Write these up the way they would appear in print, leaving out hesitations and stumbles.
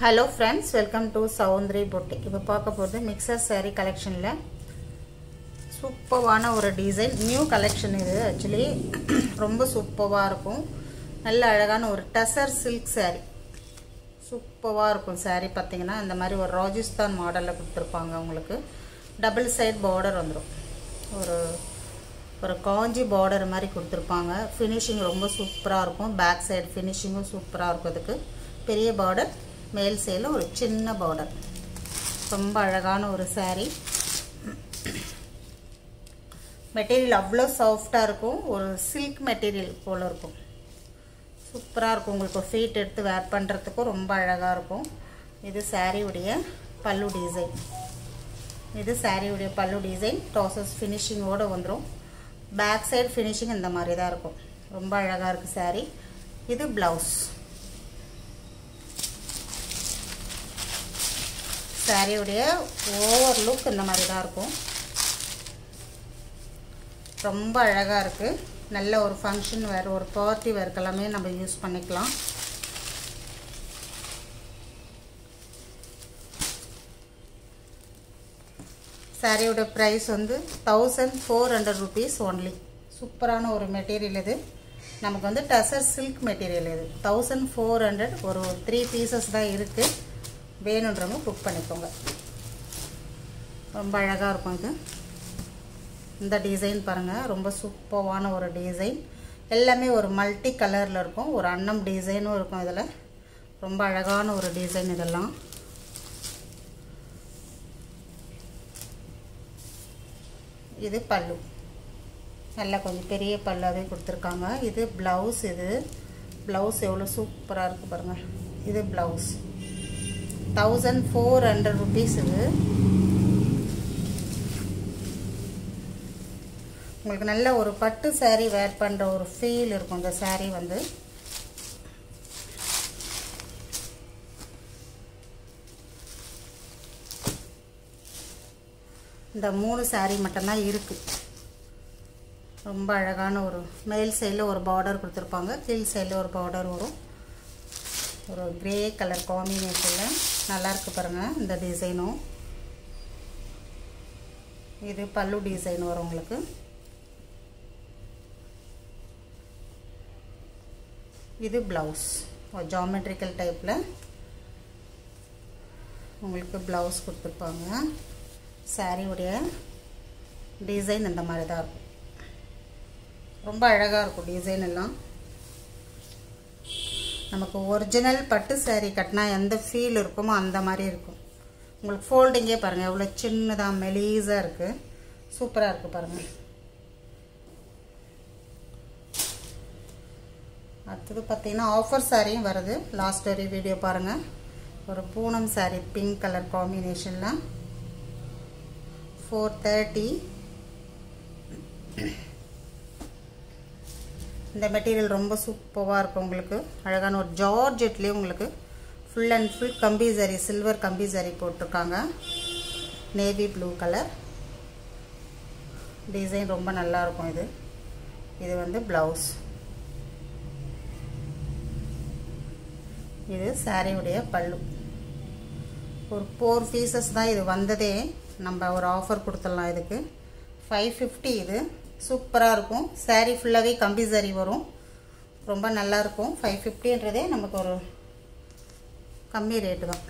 Hello friends, welcome to Soundri Boutique. இப்போ பார்க்க போறது மிக்சர் saree collectionல சூப்பரான ஒரு டிசைன் நியூ கலெக்ஷன் இது. एक्चुअली ரொம்ப சூப்பரா இருக்கும். நல்ல அழகான ஒரு டசர் silk saree. சூப்பரா இருக்கும் saree பாத்தீங்கன்னா இந்த மாதிரி ஒரு ராஜஸ்தான் மாடல்ல கொடுத்திருப்பாங்க உங்களுக்கு. டபுள் சைடு border வந்துரும். ஒரு காஞ்சி border மாதிரி கொடுத்திருப்பாங்க. ஃபினிஷிங் ரொம்ப சூப்பரா இருக்கும். பேக் சைடு ஃபினிஷிங்கும் சூப்பரா இருக்கும். அதுக்கு பெரிய border மேல் சைடுல ஒரு சின்ன border. ரொம்ப அழகான ஒரு saree. மெட்டீரியல் அவ்ளோ சாஃப்ட்டா இருக்கும். ஒரு silk மெட்டீரியல் போல இருக்கும். சூப்பரா இருக்கும். உங்களுக்கு ஃபீட் எடுத்து வேர் பண்றதுக்கு ரொம்ப அழகா இருக்கும். இது saree உடைய பல்லு டிசைன். இது saree உடைய பல்லு டிசைன். டாசஸ் ஃபினிஷிங் ஓட வந்துரும். பேக் சைடு ஃபினிஷிங் இந்த மாதிரி தான் இருக்கும். ரொம்ப அழகா இருக்கு saree. இது ப்ளவுஸ். saree உடைய ஓவர் லுக் இந்த மாதிரி தான் இருக்கும். ரொம்ப அழகா இருக்கு. நல்ல ஒரு ஃபங்க்ஷன் வேர் ஒரு பார்ட்டி வேர் எல்லாமே நம்ம யூஸ் பண்ணிக்கலாம். saree உடைய பிரைஸ் வந்து 1400 rupees only. சூப்பரான ஒரு மெட்டீரியல் இது. நமக்கு வந்து டசர் silk மெட்டீரியல் இது. 1400 ஒரு 3 pieces தான் இருக்கு. வேணும்ன்றவங்க புக் பண்ணிக்கோங்க. ரொம்ப அழகா இருக்கும் இது. இந்த டிசைன் பாருங்க ரொம்ப சூப்பரான ஒரு டிசைன். எல்லாமே ஒரு மல்டி கலர்ல இருக்கும். ஒரு அன்னம் டிசைனும் இருக்கும் இதுல. ரொம்ப அழகான ஒரு டிசைன் இதெல்லாம். இது பல்லு. நல்ல கொஞ்சம் பெரிய பல்லாவே கொடுத்திருக்காங்க. இது ப்ளவுஸ். இது ப்ளவுஸ் எவ்வளவு சூப்பரா இருக்கு பாருங்க. இது ப்ளவுஸ் 1400 rupees இது. உங்களுக்கு நல்ல ஒரு பட்டு saree வேர் பண்ற ஒரு ஃபீல் இருக்கும் இந்த saree வந்து. இந்த 3 saree மட்டும் தான் இருக்கு. ரொம்ப அழகான ஒரு மேல் சைடுல ஒரு border கொடுத்திருப்பாங்க. கீழ் சைடுல ஒரு border வரும். ஒரு கிரே கலர் காம்பினேஷன்ல நல்லா இருக்கு பாருங்க இந்த டிசைனும். இது பல்லு டிசைன் வரும் உங்களுக்கு. இது ப்ளவுஸ் ஒரு ஜியோமெட்ரிக்கல் டைப்ல உங்களுக்கு ப்ளவுஸ் கொடுத்திருப்பாங்க. saree உடைய டிசைன் இந்த மாதிரி தான் இருக்கும். ரொம்ப அழகா இருக்கும் டிசைன் எல்லாம். நமக்கு ஒரிஜினல் பட்டு saree கட்டினா எந்த ஃபீல் இருக்குமோ அந்த மாதிரி இருக்கும். உங்களுக்கு ஃபோல்டிங்கே பாருங்க எவ்வளவு சின்னதா மெலிசா இருக்கு. சூப்பரா இருக்கு பாருங்க. அடுத்து பாத்தீங்கன்னா ஆஃபர் சாரியும் வருது. லாஸ்ட் ஒரு வீடியோ பாருங்க. ஒரு பூனம் saree பிங்க் கலர் காம்பினேஷன்ல 430. இந்த மெட்டீரியல் ரொம்ப சூப்பரா இருக்கும் உங்களுக்கு. அழகான ஒரு ஜார்ஜெட்லயே உங்களுக்கு ஃபுல் அண்ட் ஃபுல் கம்பி ஜரி சில்வர் கம்பி ஜரி போட்டுருக்காங்க. நேவி ப்ளூ கலர் டிசைன் ரொம்ப நல்லா இருக்கும் இது. இது வந்து ப்ளவுஸ். இது saree உடைய பல்லு. ஒரு 4 pieces தான் இது வந்ததே. நம்ம ஒரு ஆஃபர் கொடுத்துடலாம் இதுக்கு. 550 இது. சூப்பரா இருக்கும். saree ஃபுல்லாவே கம்பி ஜரி வரும். ரொம்ப நல்லா இருக்கும். 550ன்றதே நமக்கு ஒரு கம்மி ரேட் தான்.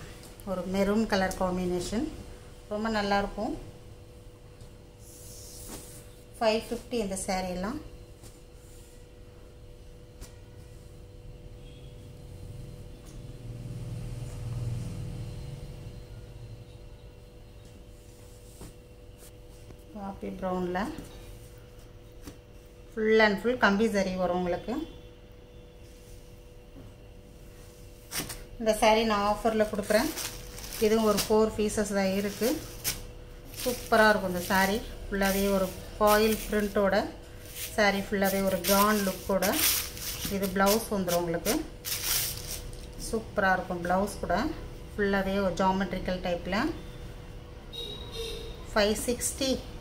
ஒரு மெரூன் கலர் காம்பினேஷன் ரொம்ப நல்லா இருக்கும். 550 இந்த saree எல்லாம். காபி பிரவுன்ல ஃபுல் அண்ட் ஃபுல் கம்பி ஜரி வரும் உங்களுக்கு. இந்த saree நான் ஆஃபர்ல கொடுக்குறேன். இதுவும் ஒரு 4 pieces தான் இருக்கு. சூப்பரா இருக்கும் இந்த saree. ஃபுல்லாவே ஒரு ஃபாயில் பிரிண்டோட saree ஃபுல்லாவே ஒரு கிராண்ட் லுக்கோட. இது ப்ளவுஸ் வந்துரும் உங்களுக்கு. சூப்பரா இருக்கும் ப்ளவுஸ் கூட. ஃபுல்லாவே ஒரு ஜியோமெட்ரிக்கல் டைப்ல 560க்கு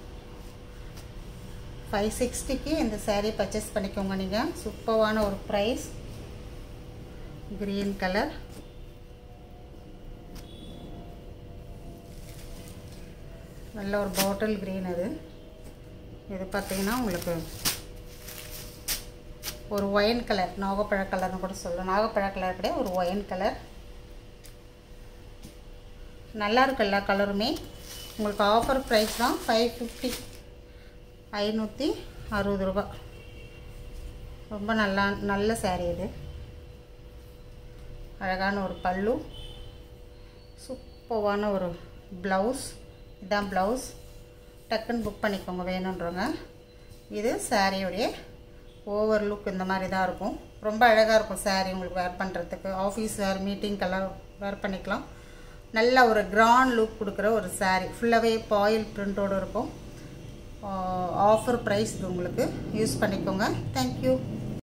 இந்த saree பர்ச்சேஸ் பண்ணிக்கோங்க நீங்க. சூப்பரான ஒரு பிரைஸ். கிரீன் கலர் நல்ல ஒரு பாட்டில் க்ரீன் அது. இது பார்த்தீங்கன்னா உங்களுக்கு ஒரு ஒயின் கலர், நாகப்பழ கலர்னு கூட சொல்லலாம். நாகப்பழ கலர் கிடையாது, ஒரு ஒயின் கலர். நல்லா இருக்கு எல்லா கலருமே. உங்களுக்கு ஆஃபர் ப்ரைஸ் தான் 550, 560 ரூபா. ரொம்ப நல்ல saree இது. அழகான ஒரு பல்லு, சூப்பரான ஒரு ப்ளவுஸ். இதான் ப்ளவுஸ். டக்குன்னு புக் பண்ணிக்கோங்க வேணுன்றவங்க. இது சாரியோடைய ஓவர் லுக் இந்த மாதிரி தான் இருக்கும். ரொம்ப அழகாக இருக்கும் saree. உங்களுக்கு வேர் பண்ணுறதுக்கு, ஆஃபீஸ் வேர், மீட்டிங்கெல்லாம் வேர் பண்ணிக்கலாம். நல்ல ஒரு கிராண்ட் லுக் கொடுக்குற ஒரு saree. ஃபுல்லாகவே பாயில் பிரிண்டோடு இருக்கும். ஆஃபர் ப்ரைஸ் இது, உங்களுக்கு யூஸ் பண்ணிக்கோங்க. தேங்க்யூ.